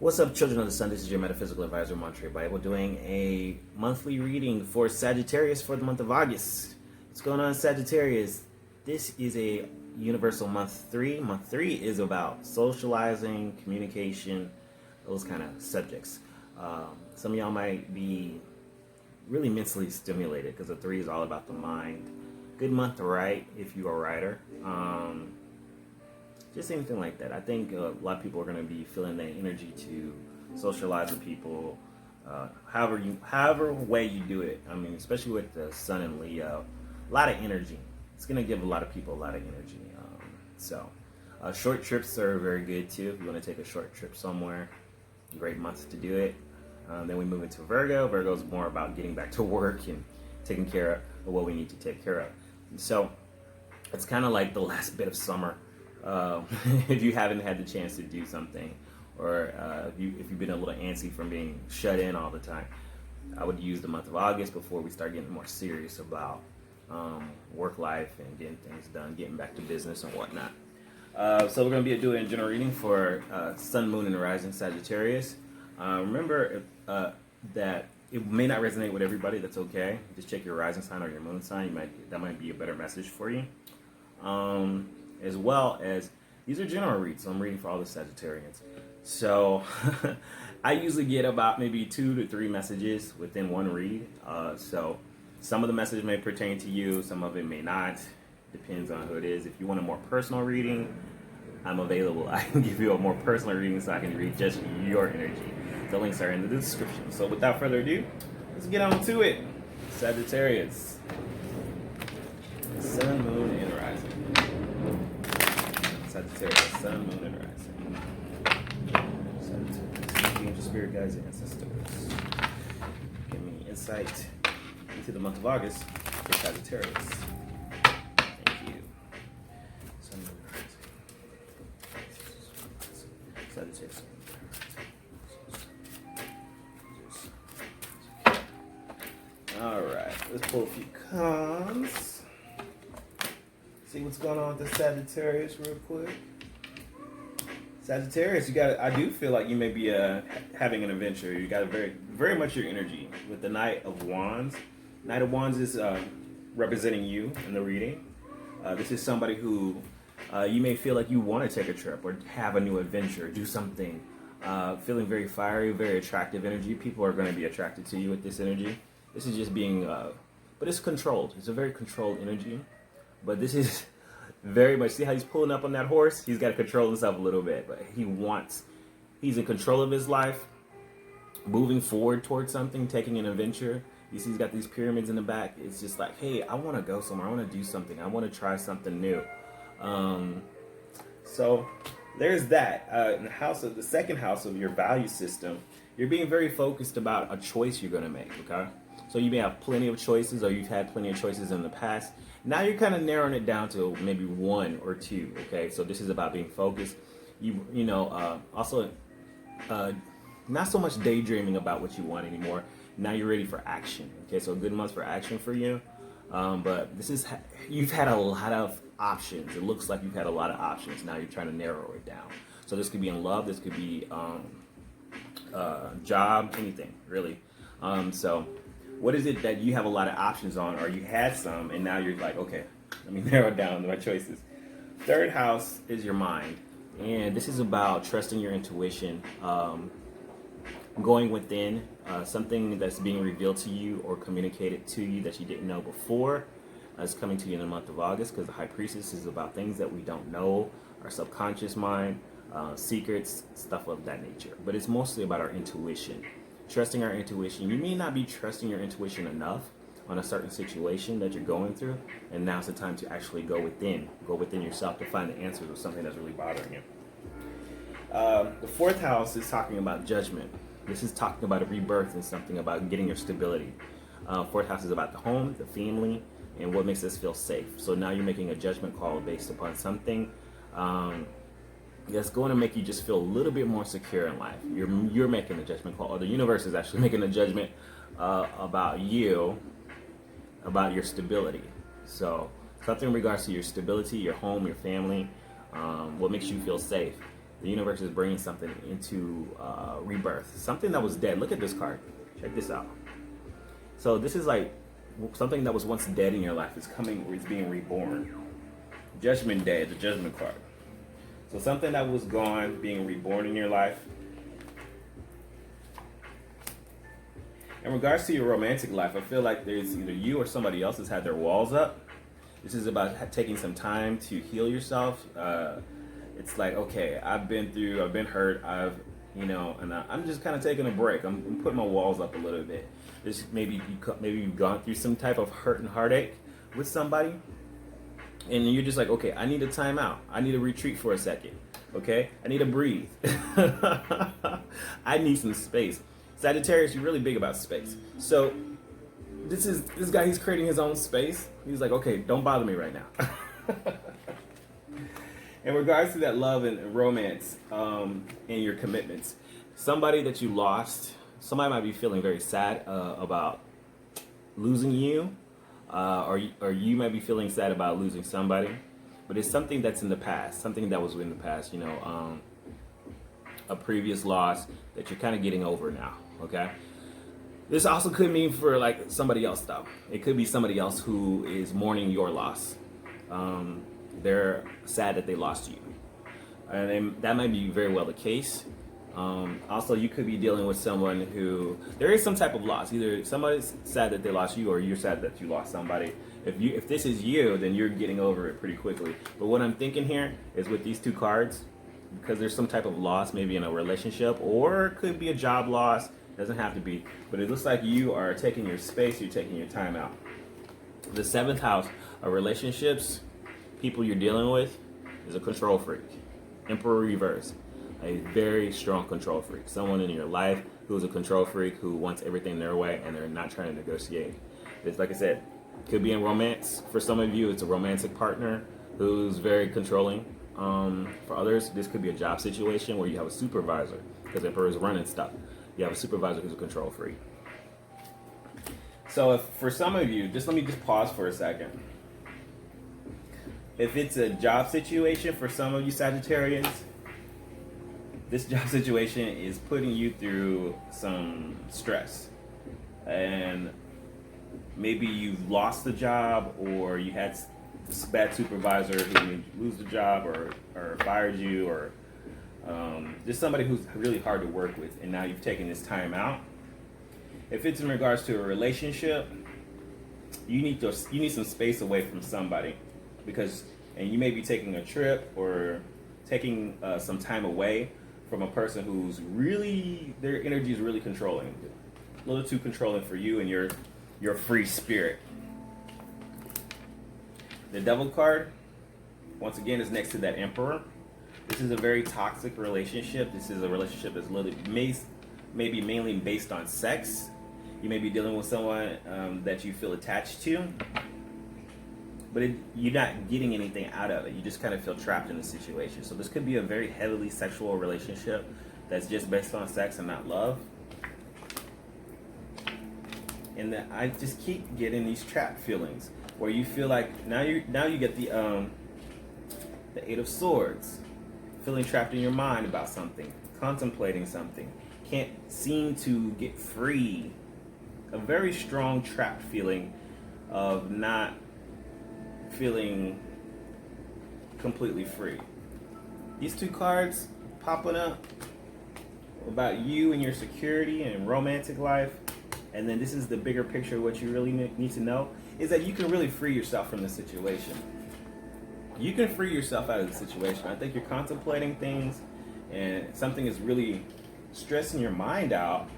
What's up, children of the sun? This is your metaphysical advisor, Monterey Bible, doing a monthly reading for Sagittarius for the month of August. What's going on, Sagittarius? This is a universal month 3. Month 3 is about socializing, communication, those kind of subjects. Some of y'all might be really mentally stimulated because the 3 is all about the mind. Good month to write if you are a writer. Just anything like that. I think a lot of people are going to be feeling that energy to socialize with people, however way you do it. I mean, especially with the Sun and Leo, a lot of energy. It's going to give a lot of people a lot of energy. Short trips are very good too. If you want to take a short trip somewhere, great month to do it. Then we move into Virgo. Virgo is more about getting back to work and taking care of what we need to take care of. And so it's kind of like the last bit of summer. If you haven't had the chance to do something, or if you've been a little antsy from being shut in all the time, I would use the month of August before we start getting more serious about work life and getting things done, getting back to business and whatnot. So we're going to be doing a general reading for Sun, Moon, and Rising Sagittarius. Remember that it may not resonate with everybody. That's okay. Just check your rising sign or your moon sign. That might be a better message for you. As well as these are general reads, so I'm reading for all the Sagittarians. So I usually get about maybe 2 to 3 messages within one read. So some of the message may pertain to you, some of it may not. Depends on who it is. If you want a more personal reading, I'm available. I can give you a more personal reading so I can read just your energy. The links are in the description. So without further ado, let's get on to it. Sagittarius, Sun, Moon, and Rising. Sagittarius, Sun, Moon, and Rising. Sagittarius, angel, spirit guides, and ancestors. Give me insight into the month of August for Sagittarius. Thank you. Sun, Moon, and Rising. Sagittarius. Alright, let's pull a few cons. See what's going on with the Sagittarius real quick. Sagittarius, I do feel like you may be having an adventure. You got very much your energy with the Knight of Wands. Knight of Wands is representing you in the reading. This is somebody who you may feel like you want to take a trip or have a new adventure, do something. Feeling very fiery, very attractive energy. People are going to be attracted to you with this energy. This is just being, but it's controlled. It's a very controlled energy. But this is very much, see how he's pulling up on that horse? He's got to control himself a little bit. But he's in control of his life, moving forward towards something, taking an adventure. You see he's got these pyramids in the back. It's just like, hey, I want to go somewhere. I want to do something. I want to try something new. So there's that. In the second house of your value system, you're being very focused about a choice you're going to make, okay? So you may have plenty of choices, or you've had plenty of choices in the past. Now you're kind of narrowing it down to maybe 1 or 2, okay? So this is about being focused. Also, not so much daydreaming about what you want anymore. Now you're ready for action, okay? So a good month for action for you. But you've had a lot of options. It looks like you've had a lot of options. Now you're trying to narrow it down. So this could be in love. This could be job, anything, really. So what is it that you have a lot of options on, or you had some, and now you're like, okay, let me narrow down my choices. Third house is your mind, and this is about trusting your intuition, going within, something that's being revealed to you or communicated to you that you didn't know before is coming to you in the month of August, because the High Priestess is about things that we don't know, our subconscious mind, secrets, stuff of that nature. But it's mostly about our intuition. Trusting our intuition. You may not be trusting your intuition enough on a certain situation that you're going through, and now's the time to actually go within yourself to find the answers of something that's really bothering you. The fourth house is talking about judgment. This is talking about a rebirth and something about getting your stability. Fourth house is about the home, the family, and what makes us feel safe. So now you're making a judgment call based upon something that's going to make you just feel a little bit more secure in life. You're making a judgment call, or the universe is actually making a judgment about you, about your stability. So something in regards to your stability, your home, your family, what makes you feel safe. The universe is bringing something into rebirth, something that was dead. Look at this card. Check this out. So this is like something that was once dead in your life is coming, it's being reborn. Judgment Day, the Judgment card. So something that was gone being reborn in your life. In regards to your romantic life, I feel like there's either you or somebody else has had their walls up. This is about taking some time to heal yourself. It's like, okay, I've been hurt, and I'm just kind of taking a break. I'm putting my walls up a little bit. Just maybe you've gone through some type of hurt and heartache with somebody, and you're just like, okay, I need a time out. I need a retreat for a second. Okay, I need to breathe. I need some space. Sagittarius, you're really big about space. So this guy, he's creating his own space. He's like, okay, don't bother me right now. In regards to that love and romance and your commitments, somebody that you lost, somebody might be feeling very sad about losing you, or you might be feeling sad about losing somebody. But it's something that's in the past, something that was in the past, a previous loss that you're kind of getting over now, okay? This also could mean for like somebody else though. It could be somebody else who is mourning your loss. They're sad that they lost you. And that might be very well the case. Also, you could be dealing with someone who, there is some type of loss. Either somebody's sad that they lost you or you're sad that you lost somebody. If this is you, then you're getting over it pretty quickly. But what I'm thinking here is with these two cards, because there's some type of loss maybe in a relationship, or it could be a job loss. Doesn't have to be. But it looks like you are taking your space, you're taking your time out. The 7th house of relationships, people you're dealing with, is a control freak. Emperor reverse. A very strong control freak. Someone in your life who's a control freak, who wants everything their way and they're not trying to negotiate. It's like I said, could be in romance. For some of you, it's a romantic partner who's very controlling. For others, this could be a job situation where you have a supervisor, because Emperor is running stuff. You have a supervisor who's a control freak. So for some of you, let me pause for a second. If it's a job situation for some of you Sagittarians, this job situation is putting you through some stress. And maybe you've lost the job, or you had this bad supervisor who made you lose the job, or fired you, or just somebody who's really hard to work with, and now you've taken this time out. If it's in regards to a relationship, you need some space away from somebody, and you may be taking a trip or taking some time away from a person who's really, their energy is really controlling, a little too controlling for you and your free spirit. The Devil card, once again, is next to that Emperor. This is a very toxic relationship. This is a relationship that's maybe mainly based on sex. You may be dealing with someone that you feel attached to, but you're not getting anything out of it. You just kind of feel trapped in the situation. So this could be a very heavily sexual relationship that's just based on sex and not love. And that I just keep getting these trapped feelings where you feel like now you get the 8 of Swords, feeling trapped in your mind about something, contemplating something, can't seem to get free. A very strong trapped feeling of not feeling completely free. These two cards popping up about you and your security and romantic life, and then this is the bigger picture of what you really need to know, is that you can really free yourself from the situation. You can free yourself out of the situation. I think you're contemplating things and something is really stressing your mind out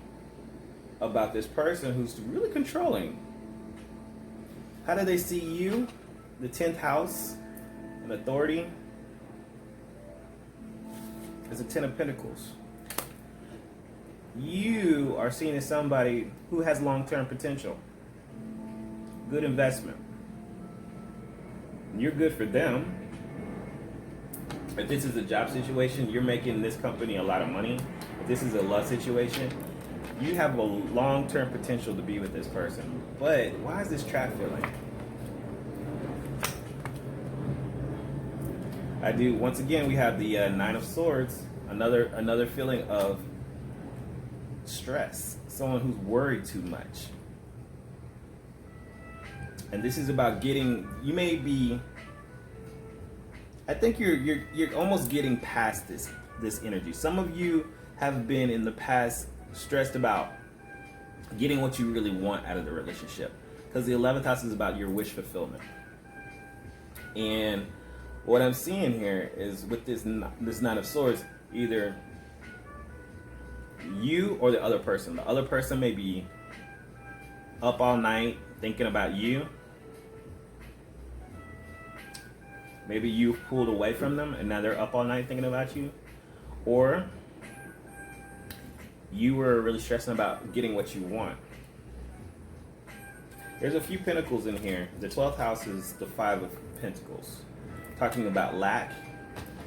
about this person who's really controlling. How do they see you? The 10th house, an authority, is a 10 of Pentacles. You are seen as somebody who has long-term potential. Good investment. You're good for them. If this is a job situation, you're making this company a lot of money. If this is a love situation, you have a long-term potential to be with this person. But why is this trap feeling? Once again, we have the 9 of Swords Another feeling of stress. Someone who's worried too much. And this is about getting. You may be. I think you're almost getting past this energy. Some of you have been in the past stressed about getting what you really want out of the relationship, because the 11th house is about your wish fulfillment. And what I'm seeing here is with this Nine of Swords, either you or the other person. The other person may be up all night thinking about you. Maybe you pulled away from them and now they're up all night thinking about you. Or you were really stressing about getting what you want. There's a few pentacles in here. The 12th house is the 5 of Pentacles. Talking about lack,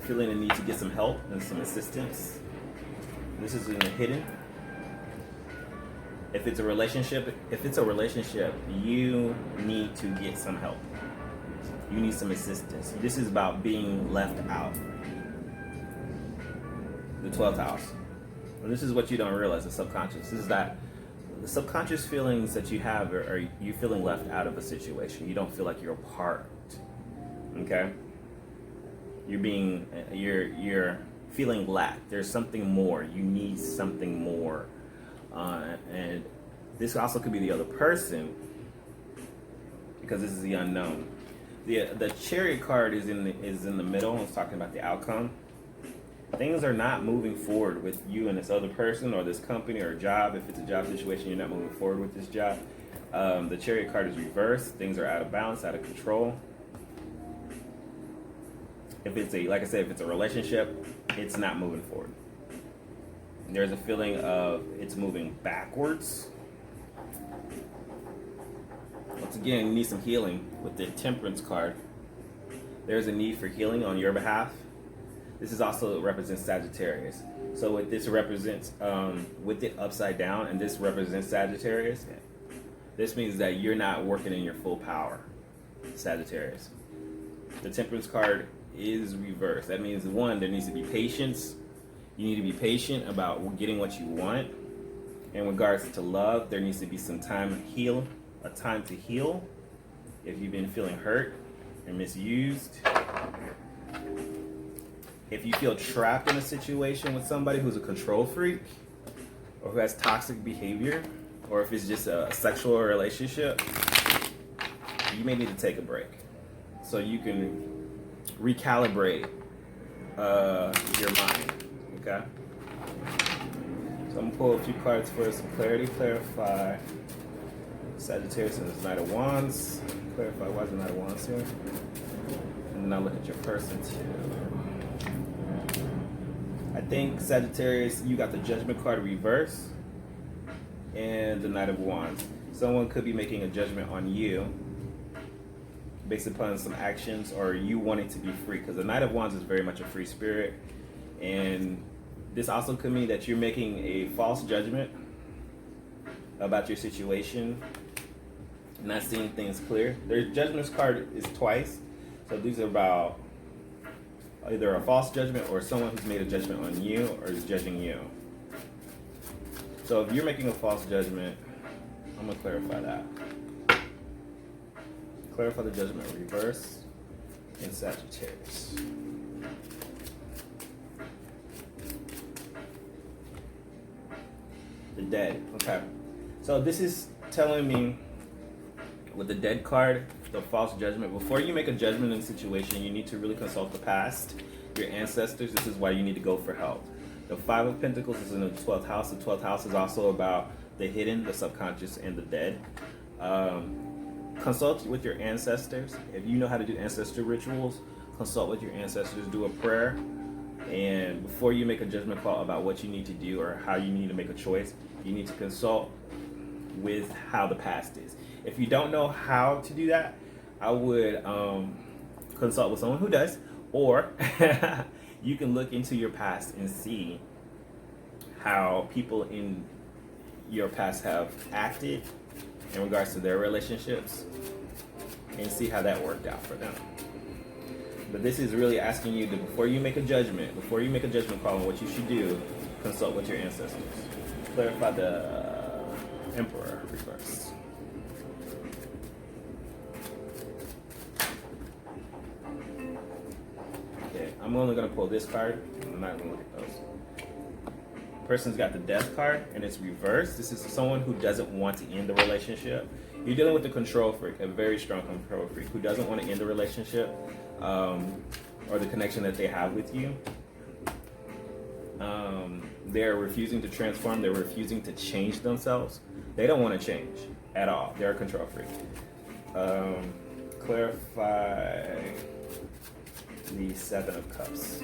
feeling the need to get some help and some assistance. This is in the hidden. If it's a relationship, you need to get some help. You need some assistance. This is about being left out. The 12th house. And this is what you don't realize, the subconscious. This is that the subconscious feelings that you have are you feeling left out of a situation. You don't feel like you're a part. Okay? You're feeling lack. There's something more. You need something more. And this also could be the other person, because this is the unknown. The Chariot card is in the middle. It's talking about the outcome. Things are not moving forward with you and this other person or this company or job. If it's a job situation, you're not moving forward with this job. The Chariot card is reversed. Things are out of balance, out of control. If it's a relationship, it's not moving forward. There's a feeling of it's moving backwards. Once again, you need some healing with the Temperance card. There's a need for healing on your behalf. This is also represents Sagittarius. So with this represents with it upside down, and this represents Sagittarius. This means that you're not working in your full power, Sagittarius. The Temperance card is reversed. That means, one, there needs to be patience. You need to be patient about getting what you want. In regards to love, there needs to be some time a time to heal. If you've been feeling hurt and misused, if you feel trapped in a situation with somebody who's a control freak or who has toxic behavior, or if it's just a sexual relationship, you may need to take a break so you can recalibrate your mind. Okay? So I'm gonna pull a few cards for some clarity. Clarify Sagittarius and the Knight of Wands. Clarify why is the Knight of Wands here. And then I'll look at your person too. I think Sagittarius, you got the Judgment card reverse and the Knight of Wands. Someone could be making a judgment on you based upon some actions, or you wanting to be free, because the Knight of Wands is very much a free spirit. And this also could mean that you're making a false judgment about your situation, not seeing things clear. Their Judgment card is twice, so these are about either a false judgment or someone who's made a judgment on you or is judging you. So if you're making a false judgment, I'm going to clarify that. Clarify the Judgment reverse in Sagittarius. The Dead. Okay. So this is telling me with the Dead card, the false judgment. Before you make a judgment in a situation, you need to really consult the past, your ancestors. This is why you need to go for help. The 5 of Pentacles is in the 12th house. The 12th house is also about the hidden, the subconscious, and the dead. Consult with your ancestors. If you know how to do ancestor rituals, consult with your ancestors, do a prayer. And before you make a judgment call about what you need to do or how you need to make a choice, you need to consult with how the past is. If you don't know how to do that, I would consult with someone who does, or you can look into your past and see how people in your past have acted in regards to their relationships and see how that worked out for them. But this is really asking you to, before you make a judgment call on what you should do, consult with your ancestors. Clarify the Emperor reverse. Okay, I'm only going to pull this card. I'm not going to look at those. Person's got the Death card, and it's reversed. This is someone who doesn't want to end the relationship. You're dealing with a control freak, a very strong control freak, who doesn't want to end the relationship or the connection that they have with you. They're refusing to transform. They're refusing to change themselves. They don't want to change at all. They're a control freak. Clarify the Seven of Cups.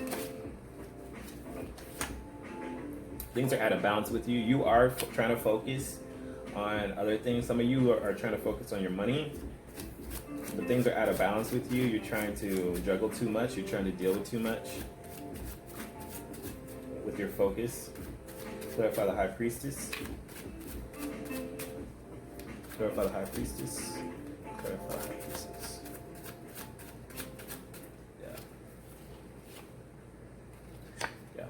Things are out of balance with you. You are trying to focus on other things. Some of you are trying to focus on your money, but things are out of balance with you. You're trying to juggle too much. You're trying to deal with too much with your focus. Clarify the High Priestess. Clarify the High Priestess. Clarify the High Priestess. Yeah.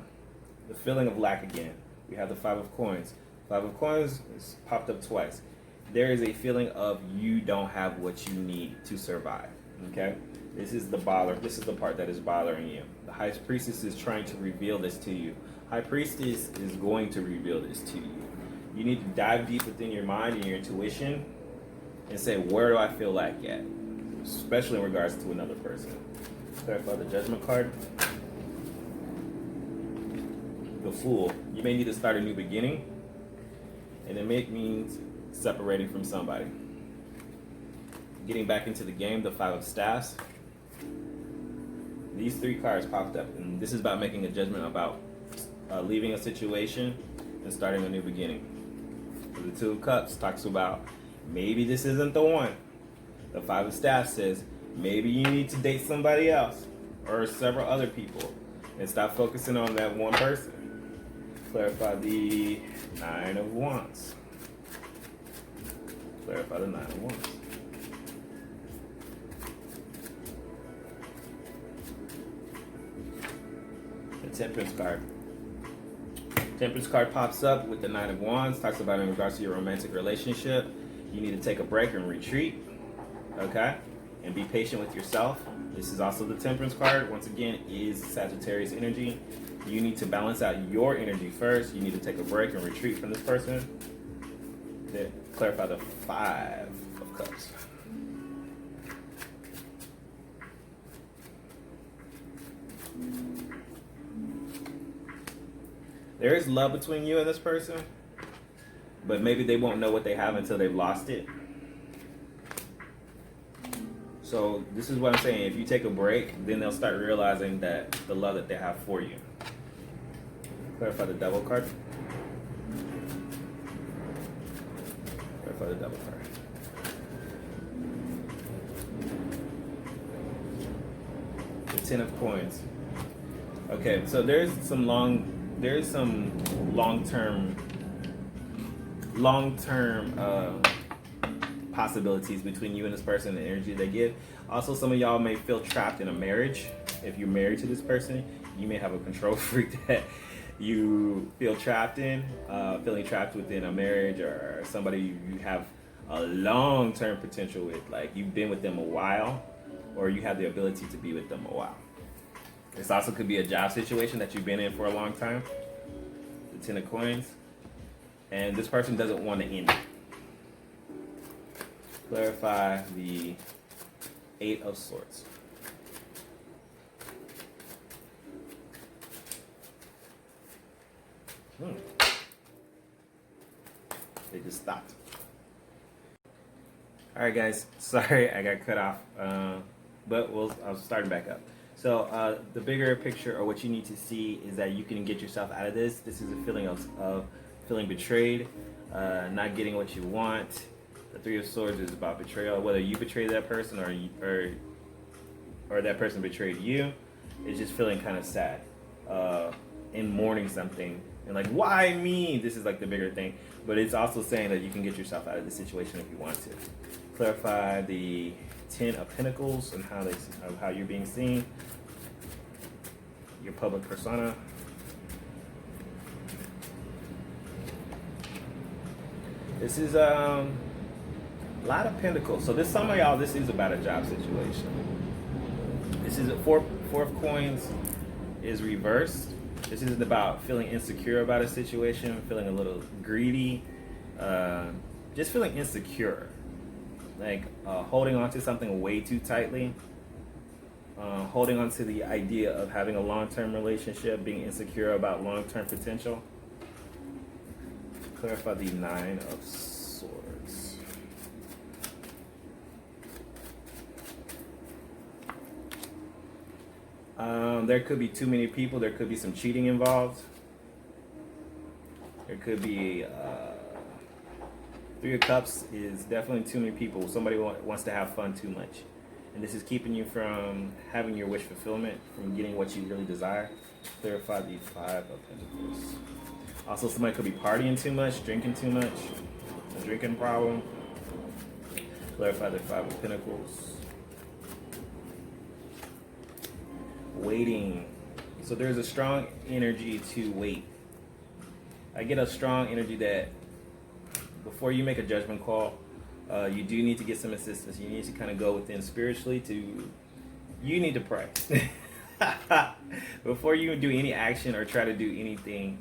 The feeling of lack again. We have the Five of Coins. Five of Coins is popped up twice. There is a feeling of you don't have what you need to survive. Okay? This is the bother. This is the part that is bothering you. The High Priestess is trying to reveal this to you. High Priestess is going to reveal this to you. You need to dive deep within your mind and your intuition and say, where do I feel like at? Especially in regards to another person. Clarify the Judgment card. The Fool. You may need to start a new beginning, and it may mean separating from somebody. Getting back into the game, the Five of Staffs. These three cards popped up, and this is about making a judgment about leaving a situation and starting a new beginning. The Two of Cups talks about maybe this isn't the one. The Five of Staffs says maybe you need to date somebody else or several other people and stop focusing on that one person. Clarify the Nine of Wands. Clarify the Nine of Wands. The Temperance card. Temperance card pops up with the Nine of Wands. Talks about in regards to your romantic relationship. You need to take a break and retreat. Okay? And be patient with yourself. This is also the Temperance card. Once again, is Sagittarius energy. You need to balance out your energy first. You need to take a break and retreat from this person. Then clarify the Five of Cups. There is love between you and this person, but maybe they won't know what they have until they've lost it. So this is what I'm saying. If you take a break, then they'll start realizing that the love that they have for you. Clarify the Devil card. Clarify the Devil card. The Ten of Coins. Okay, so there's some long-term possibilities between you and this person, the energy they give. Also, some of y'all may feel trapped in a marriage. If you're married to this person, you may have a control freak that you feel trapped in, feeling trapped within a marriage or somebody you have a long-term potential with, like you've been with them a while or you have the ability to be with them a while. This also could be a job situation that you've been in for a long time. The Ten of Coins. And this person doesn't want to end it. Clarify the Eight of Swords. They just stopped. Alright guys, sorry I got cut off, but I'll start back up. So the bigger picture, or what you need to see, is that you can get yourself out of this. This is a feeling of feeling betrayed, not getting what you want. The Three of Swords is about betrayal, whether you betrayed that person or that person betrayed you. It's just feeling kind of sad, in mourning something And like, why me? This is like the bigger thing. But it's also saying that you can get yourself out of the situation if you want to. Clarify the 10 of Pentacles and how you're being seen. Your public persona. This is a lot of Pentacles. So some of y'all, this is about a job situation. This is four of Coins is reversed. This isn't about feeling insecure about a situation, feeling a little greedy, just feeling insecure, like holding on to something way too tightly, holding on to the idea of having a long-term relationship, being insecure about long-term potential. Clarify the 9 of Swords. There could be too many people. There could be some cheating involved. There could be 3 of Cups is definitely too many people. Somebody wants to have fun too much. And this is keeping you from having your wish fulfillment, from getting what you really desire. Clarify the 5 of Pentacles. Also, somebody could be partying too much, drinking too much, a drinking problem. Clarify the 5 of Pentacles. Waiting. So there's a strong energy to wait. I get a strong energy that before you make a judgment call, you do need to get some assistance. You need to kind of go within spiritually you need to pray. Before you do any action or try to do anything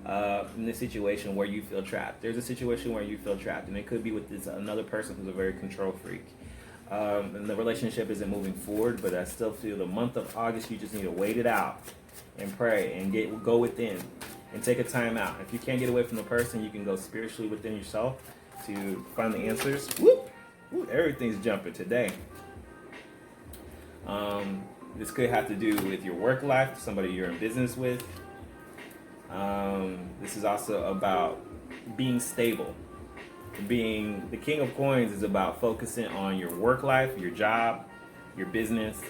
in this situation where you feel trapped. There's a situation where you feel trapped, and it could be with another person who's a very control freak. And the relationship isn't moving forward, but I still feel the month of August, you just need to wait it out and pray and go within and take a time out. If you can't get away from the person, you can go spiritually within yourself to find the answers. Whoop! Woo, everything's jumping today. This could have to do with your work life, somebody you're in business with. This is also about being stable. Being the King of Coins is about focusing on your work life, your job, your business.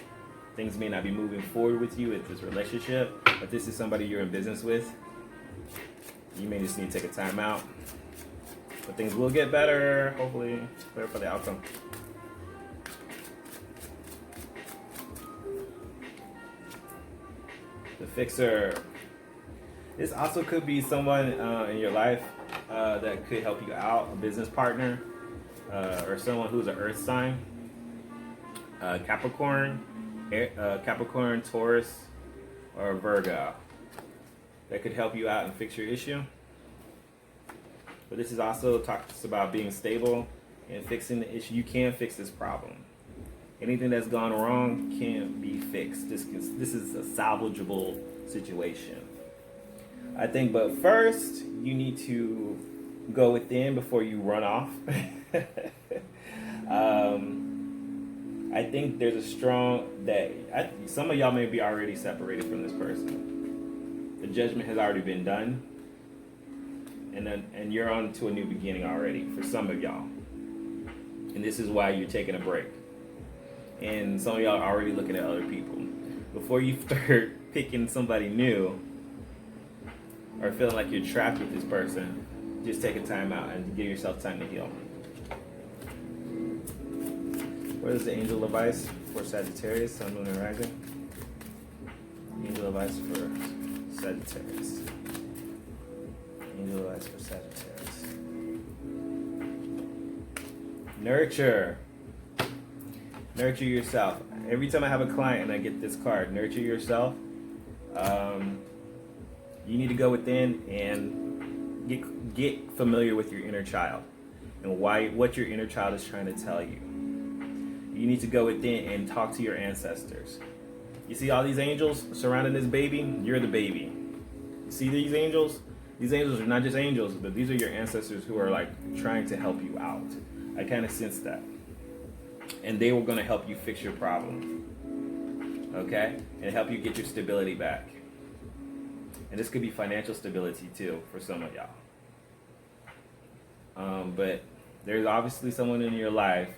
Things may not be moving forward with you with this relationship, but this is somebody you're in business with. You may just need to take a time out, but things will get better, hopefully. Better for the outcome. The Fixer. This also could be someone in your life that could help you out, a business partner, or someone who's an earth sign. Capricorn, Taurus, or Virgo. That could help you out and fix your issue. But this is also talks about being stable and fixing the issue. You can fix this problem. Anything that's gone wrong can be fixed. This is a salvageable situation, I think. But first, you need to go within before you run off. I think there's a strong some of y'all may be already separated from this person. The judgment has already been done, and you're on to a new beginning already for some of y'all. And this is why you're taking a break. And some of y'all are already looking at other people. Before you start picking somebody new or feeling like you're trapped with this person, just take a time out and give yourself time to heal. What is the angel advice for Sagittarius, Sun, Moon, and Rising? Angel advice for Sagittarius. Angel advice for Sagittarius. Nurture. Nurture yourself. Every time I have a client and I get this card, nurture yourself. You need to go within and get familiar with your inner child and what your inner child is trying to tell you. You need to go within and talk to your ancestors. You see all these angels surrounding this baby? You're the baby. You see these angels? These angels are not just angels, but these are your ancestors who are like trying to help you out. I kind of sense that. And they were going to help you fix your problem. Okay? And help you get your stability back. And this could be financial stability too for some of y'all. But there's obviously someone in your life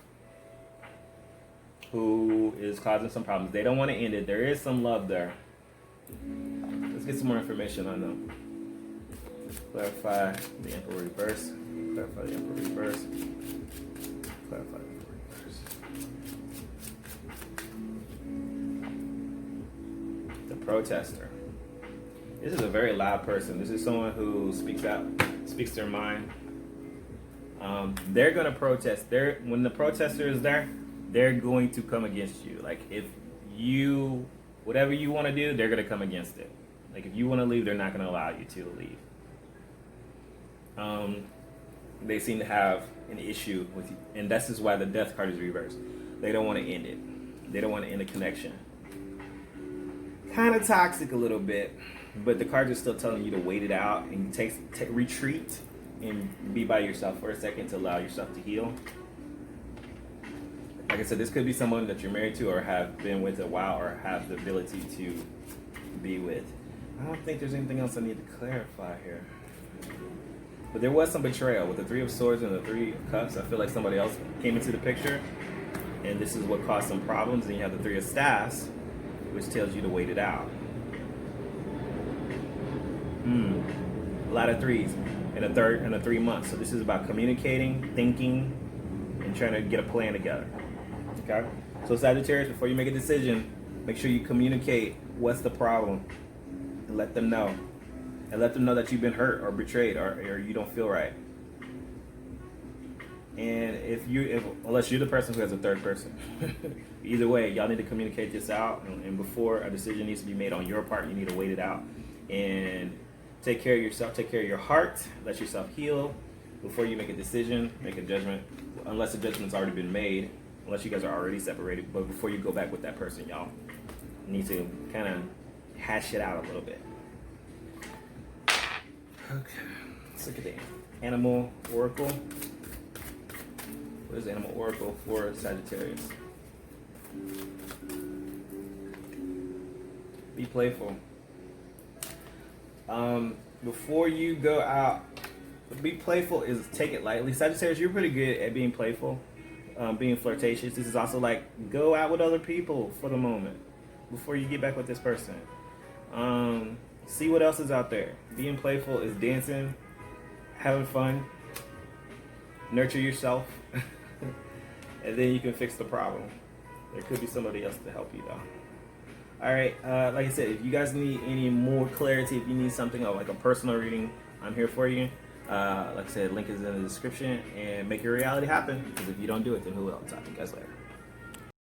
who is causing some problems. They don't want to end it. There is some love there. Let's get some more information on them. Clarify the Emperor reverse. Clarify the Emperor reverse. Clarify the Emperor reverse. The protester. This is a very loud person. This is someone who speaks out, speaks their mind. They're going to protest. When the protester is there, they're going to come against you. Like if you, whatever you want to do, they're going to come against it. Like if you want to leave, they're not going to allow you to leave. They seem to have an issue with you, and this is why the death card is reversed. They don't want to end it. They don't want to end a connection. Kind of toxic a little bit, but the cards are still telling you to wait it out and retreat and be by yourself for a second to allow yourself to heal. Like I said, this could be someone that you're married to or have been with a while or have the ability to be with. I don't think there's anything else I need to clarify here. But there was some betrayal with the Three of Swords and the Three of Cups. I feel like somebody else came into the picture, and this is what caused some problems. And you have the Three of Staffs, which tells you to wait it out. A lot of threes in a 3 months. So this is about communicating, thinking, and trying to get a plan together. Okay? So Sagittarius, before you make a decision, make sure you communicate what's the problem and let them know. And let them know that you've been hurt or betrayed or you don't feel right. And unless you're the person who has a third person, either way, y'all need to communicate this out. And before a decision needs to be made on your part, you need to wait it out and take care of yourself, take care of your heart, let yourself heal before you make a decision, make a judgment. Unless the judgment's already been made, unless you guys are already separated. But before you go back with that person, y'all need to kind of hash it out a little bit. Okay, let's look at the Animal Oracle. What is the Animal Oracle for Sagittarius? Be playful. Before you go out, be playful is take it lightly. Sagittarius, you're pretty good at being playful, being flirtatious. This is also like go out with other people for the moment before you get back with this person. See what else is out there. Being playful is dancing, having fun, nurture yourself, and then you can fix the problem. There could be somebody else to help you though. All right, like I said, if you guys need any more clarity, if you need something like a personal reading, I'm here for you. Like I said, link is in the description, and make your reality happen. Because if you don't do it, then who will? Talk to you guys later.